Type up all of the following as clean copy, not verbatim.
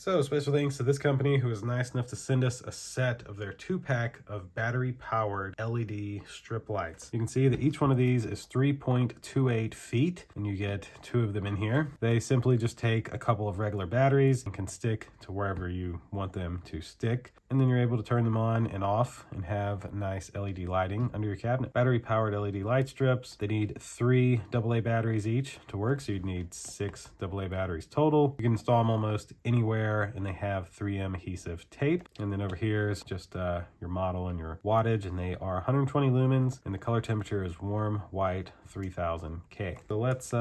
So special thanks to this company who was nice enough to send us a set of their 2-pack of battery-powered LED strip lights. You can see that each one of these is 3.28 feet, and you get 2 of them in here. They simply just take a couple of regular batteries and can stick to wherever you want them to stick. And then you're able to turn them on and off and have nice LED lighting under your cabinet. Battery-powered LED light strips. They need 3 AA batteries each to work, so you'd need 6 AA batteries total. You can install them almost anywhere, and they have 3M adhesive tape. And then over here is just your model and your wattage, and they are 120 lumens, and the color temperature is warm white 3000 K. So let's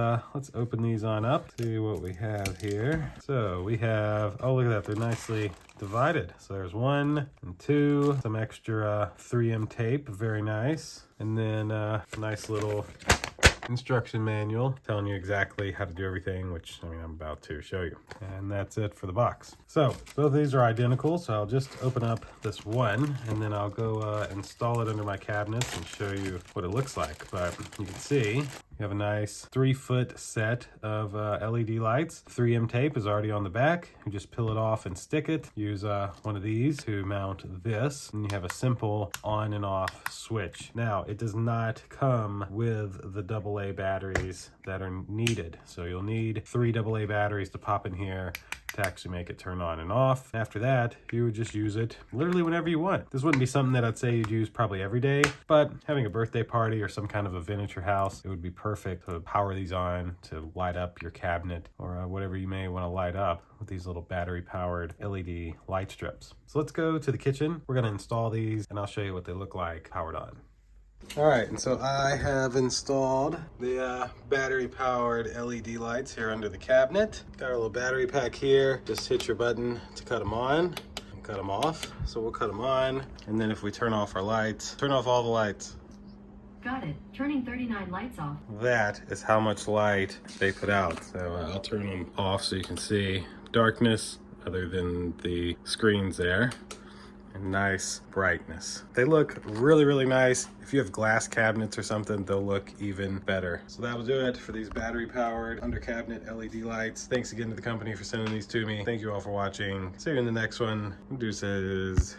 open these on up, see what we have here. So we have, oh look at that, they're nicely divided. So there's 1 and 2, some extra 3M tape, very nice. And then a nice little instruction manual telling you exactly how to do everything, which I'm about to show you. And that's it for the box. So both of these are identical, so I'll just open up this one and then I'll go install it under my cabinets and show you what it looks like. But you can see you have a nice 3-foot set of LED lights. 3M tape is already on the back. You just peel it off and stick it. Use one of these to mount this, and you have a simple on and off switch. Now, it does not come with the AA batteries that are needed. So you'll need 3 AA batteries to pop in here to actually make it turn on and off. After that, you would just use it literally whenever you want. This wouldn't be something that I'd say you'd use probably every day, but having a birthday party or some kind of event at your house, it would be perfect to power these on to light up your cabinet or whatever you may want to light up with these little battery powered LED light strips. So let's go to the kitchen. We're going to install these and I'll show you what they look like powered on. All right, and so I have installed the battery-powered LED lights here under the cabinet. Got our little battery pack here. Just hit your button to cut them on and cut them off. So we'll cut them on, and then if we turn off our lights, turn off all the lights. Got it. Turning 39 lights off. That is how much light they put out. So I'll turn them off so you can see darkness other than the screens there. And nice brightness. They look really, really nice. If you have glass cabinets or something, they'll look even better. So that'll do it for these battery powered under cabinet LED lights. Thanks again to the company for sending these to me. Thank you all for watching. See you in the next one. Deuces.